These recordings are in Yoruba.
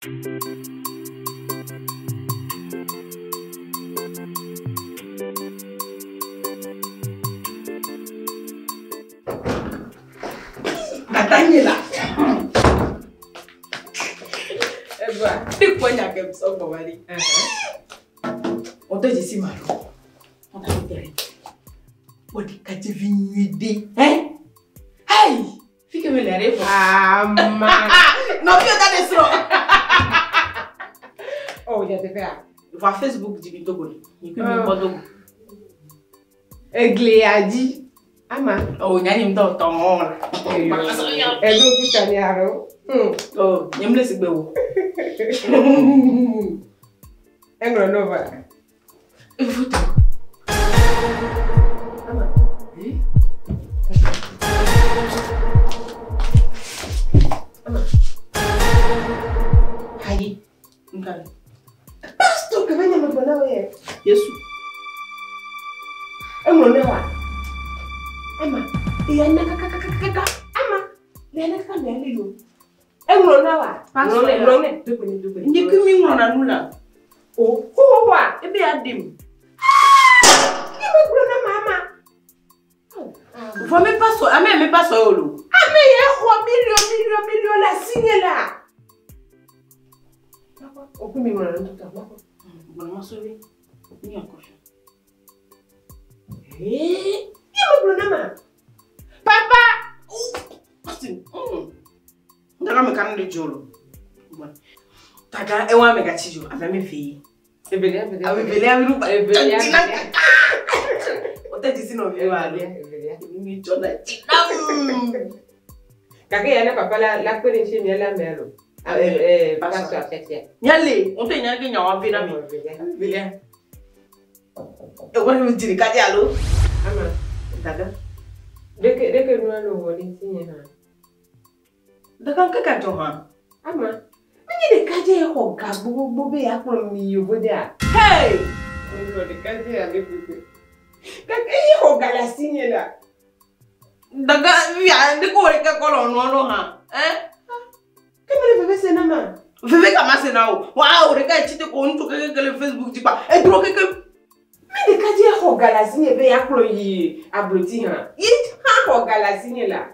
Natangela. Eba, tu ponya que so bobali. On te dit malo. On t'a dit. On dit que tu viens hein? Hey! Fique me l'air. Ah, man. Non, tu as des slow. Oh, il y a des faire. Va Facebook du Togo. Il peut me pas Togo. Egle a dit. Ama. Oh, nyani mdo tomo. Edo kutani aro. Oh, nyemle sigbe wo. Engro nova. Efuto. Ama. Ama. Hayi. Ngale. Pastor, que venha me bonar we. Yesu. Engro nova. Ama, yana kaka. Ama, yana kaka mbele. Engro nawa. Ngone, dukuni. Ndikumi ngona nula. Oh, wa, ebe adim. Ibe brona mama. Faut même pas so, ame me pas so yolo. Ame ye million la signe là. On peut me ngona ntuka bako. Ngona masovi. Ni akosha. Papa! Daga me kan de jolo. Taga ewa me gachijo, ave me fi. Ebele abi ruba ebele. O te disi no vi wa le. Ni jona. Kake yana papa la ko ni che mi la mero. Pas ça c'est. Nyale, on te nyale nya wa fi na mi. Ebele. E wona mi diri kadi alo. Ama, daga. Deke no alo woni tinye ha. Daga kaka to ha. Ama, mini de kadi ho ga gbogbo be akro mi yo bode a. Hey! Ngo de kadi a le pepe. Kaka ho ga la sinye la. Daga ya de ko re ka ko lo no ha. Kemele bebe se na ma. Bebe ka ma se na o. Wa o re ka chite ko ntu ke le Facebook ti pa. E dro ke mais de kadi ho galasine be yaklo yi abloti ha. Yi ha ho galasine la.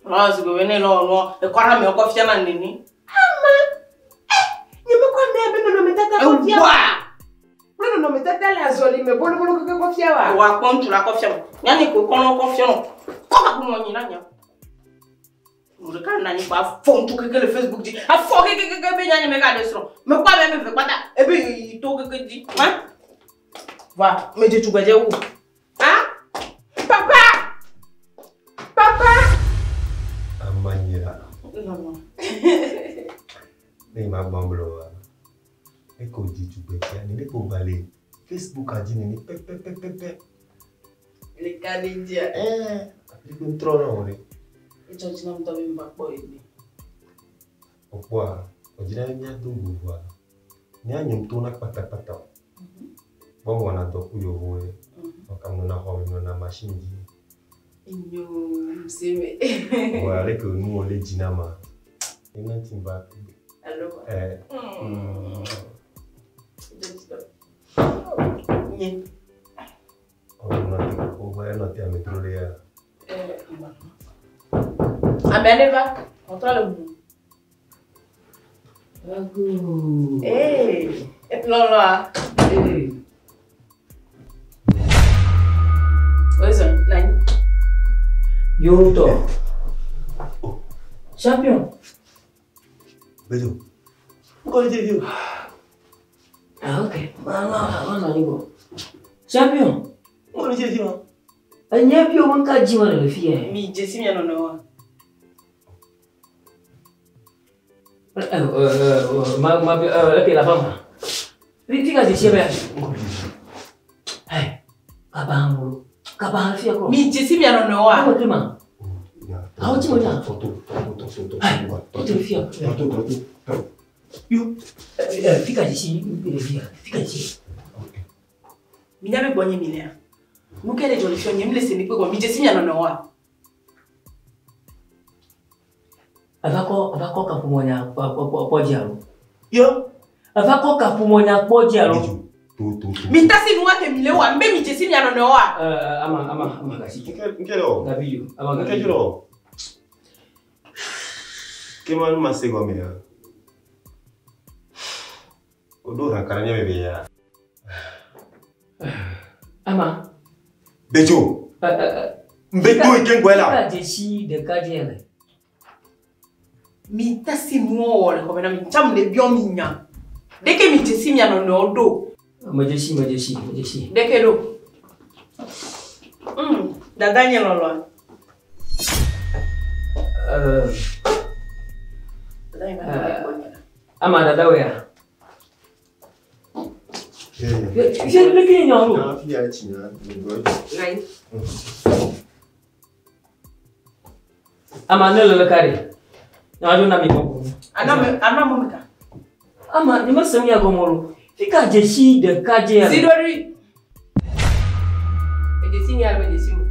Ah, si go vene no e kwara me ko fia na nini. Ama. Ni me ko me be no me tata ko fia. Wa. No me tata la zoli me bolo ko fia wa. Wa kon tu la ko fia. Nyani ko kono ko fia no. Ko ba ko mo nyina nya. Mo de kan na ni ba fon tu ke le Facebook di. A fo ke be nyani me ga de so. Me kwa me fe kwata e be to ke di. Ha? Va, me dis tu vas où? Hein? Papa! Amanyira. Non. Ni ma bamblo. E ko di tu betia ni ko balé. Facebook a dit ni pe. Le Canadien. Li contrôle on. E tu dis non t'avais pas quoi aimer. Pourquoi? On dirait bien tout voir. Ni a nyum tona pata. Bon, on a donc eu au donc on a na machine dit. Igno, c'est mais. Voilà que nous on les dynama. Et non tu vas. Alors. Ni. On va noter à mettre les. Ah ben elle va. Contrôle le. Eh, et là. Oizo, nani? Yo to. Champion. Bejo. Pourquoi tu es Ah ok. Mana ni go. Champion. Pourquoi tu es Anya pio manka jima le fie. Mi jesi mi no. La femme. Fica de chebe. Hey. Kabang fie ko. Mi jesi mi no wa. Ko tema. Ah, tu m'as photo. Tu le fie. Yo. Fica de chi, fica de chi. Mi nyame bonye mi le. Mu kele joli fio nyem le se ni pe ko mi jesi mi no wa. avako kapumonya pojialo. Yo. Avako kapumonya pojialo. Mitasi nuwa ke milewa mbe michesi mi anonoa. Ama kasi. Nkelo. Gabiyo. Ama Nkelo. Kema numa sego me. Odo rakaranya bebe ya. Ama. Bejo. Mbeto ikengwela. Jeshi de kajele. Mitasi nuwa wole komena micham ne bion minya. Deke michesi mi anonoa do. Majeshi. Deke do. Dadanya lolo. Ama dadawe ya. Je le kinyo lo. Na fi ya chinya. Ngai. Ama nelo le kare. Na do na mi ko. Ana momika. Ama ni masemi ya gomolo. Fika jeshi de kaje. Zidori. Ejesi ni alwe jesi mu.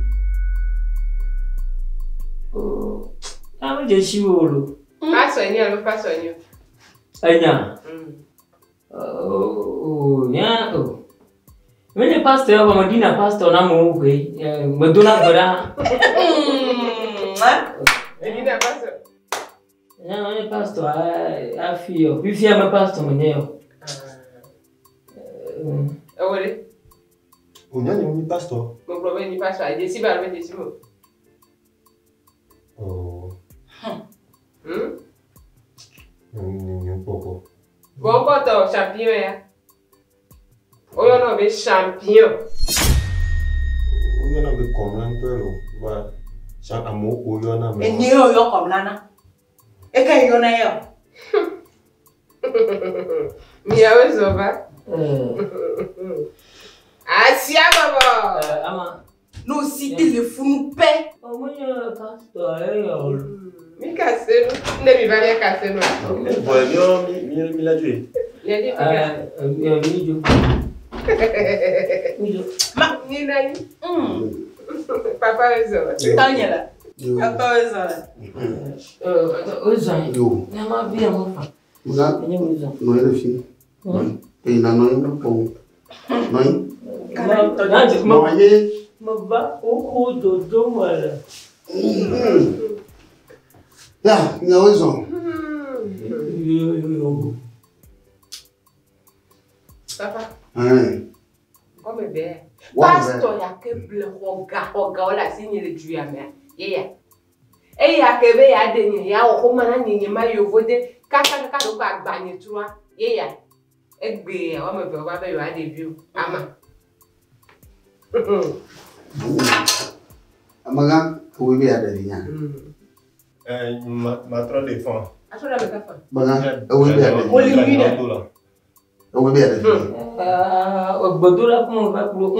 Ama jeshi wolo. Paso ni alwe paso ni. Anya. Nya. Mene pastor wa madina pastor na mo we. Maduna bara. Edina paso. Nya mene pastor afio. Bifia me pastor mwenyewe. Awole. Unyani mni pastor. Mo problem ni paso ejesi ba alwe jesi mu. Oh. Un poco. Bon poto champion ya. Oyo no be champion. Unyana be komlan pero va. Sa amo oyo na me. Enyi oyo komlana. Eka yo na yo. Mi awe zoba. Asia baba. Ama No si téléphone paix. omonya pastor yo. Mi kaseno. Ne mi va ya kaseno. Bueno, mi la jue. Ya di figa. Mijo. Ma ni nani? Papa wezo. Tanyela. Papa wezo. Ozan. Yo. Nyama bia mo fa. Muga. Enye mizo. No era filho. E na não é bom. Não. Não, Aí. Maba o dodo mara. Ya, minha horizon. Papa. Comme bien. Pastor ya ke ble hoga ola sinye le ju ya me. Ye. E ya ke be ya de ni ya o ko mana ni ma yo vode kaka do ko agba ni tuwa. Ye ya. Egbe ya o me be o ba be yo ade bi o. Ama. Amaga, o bebê é da linha. Matro de fond. Aso la me ka fa. Baga, o bebê é da linha. O bebê é da linha. Ogbodura como vai pro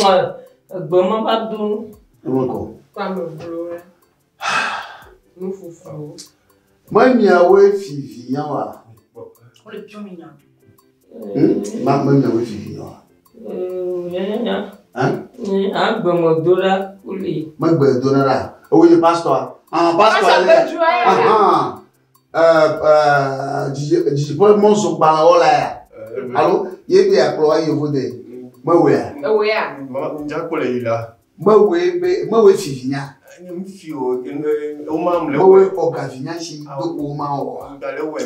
gboma ba dun. É muito. Kwa me blo. No fufu. Mãe minha oi fifi yawa. O le pio minya. Mãe minha oi fifi yawa. Nya. Hein? Agbomodura uli. Mãe be donara. O ele pastor. Pastor ali. De por monso bala ola. Allo, ye be aklo ayi vode. Mawe. Ewe ya. Mama nja ko le ila. Mawe fifi nya. Nyam fio o mam le. Mawe ogavinya shi do o ma o.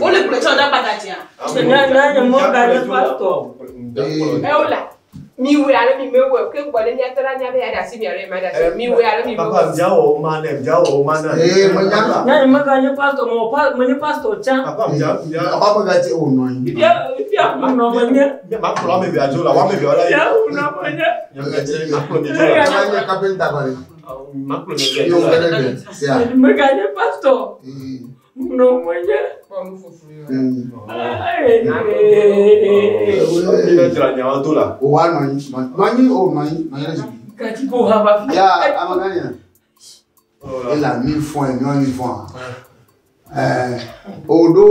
O le precho da patati ya. Nya mo ga le pastor. Eola. Mi we ale mi mewe ke gbole ni atara nya be ya da si mi are ma da si mi we ale mi mewe. Papa nja o ma na. Nya mo ga le pastor mo pastor cha. Papa nja. Papa ga ti o no yin. Bia no manya. Ma pro me be ajola, wa me be ola. Ya no manya. Nyam ga je ma pro me Ya jola. nya kapenta bale. Ma pro me Yo jola. bele se ya. Mo ga le pastor. No manya. Kom fufu yo. Ila jira nya o dola. O wa no yin. No yin o no yin. No yin. Kati ko haba. Ya amaganya. Ela mi fon, mi fon. Odo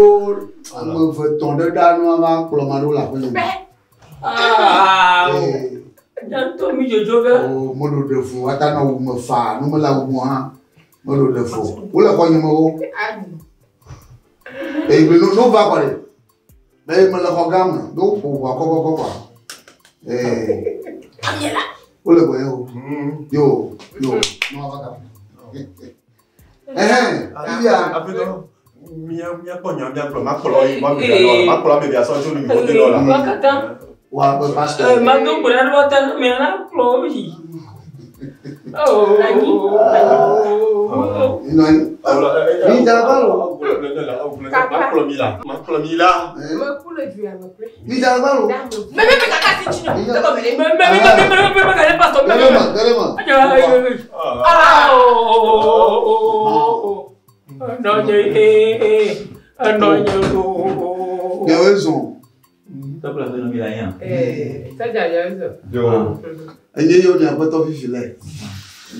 mo fe ton de danu ma plomado la pe. Janto mi jojo ga. O modo de fo ata na wo mo fa, no mo la wo mo ha. Modo de fo. O la ko yin mo. Et nous va quoi. Mais me le regarde, donc pour voir comment. Où le voyez-vous? Yo, non, va il y a Mia ponya mia pro ma kolo yi ma me bia so jo ni mo de dola. Wa ba pastor. Ma do bra do ta me na klo yi. Ini jangan baru. Ma kolo mi la. Ma kolo mi la. Ini jangan baru. Mais kaka si chino. Mais pastor. Non, Il y a raison. T'as pas besoin de rien. Ça j'ai raison. Yo. Et il y a un peu de filet.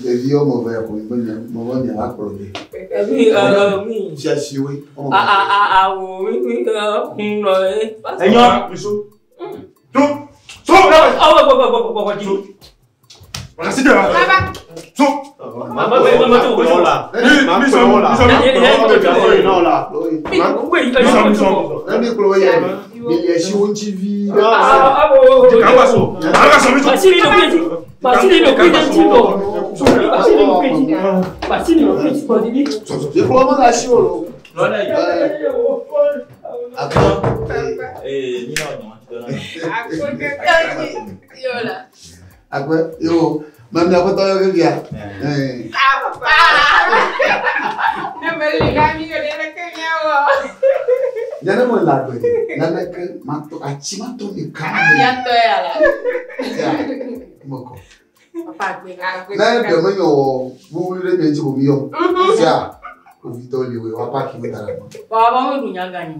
Les vieux mauvais pour une bonne mauvais à approcher. Oui. J'ai assuré. Oui. Seigneur, Bissou. Tout. Merci de la. Tout. Maman, Même la photo est bien. Jangan mau lagu ni. Nana ke mato aci mato ni kan. Bientôt là. Moko. Papa aku. Nana de menyo bu le benci bu miyo. Ya. Ku vitoli we wapa ki we dara. Baba mau dunia gani.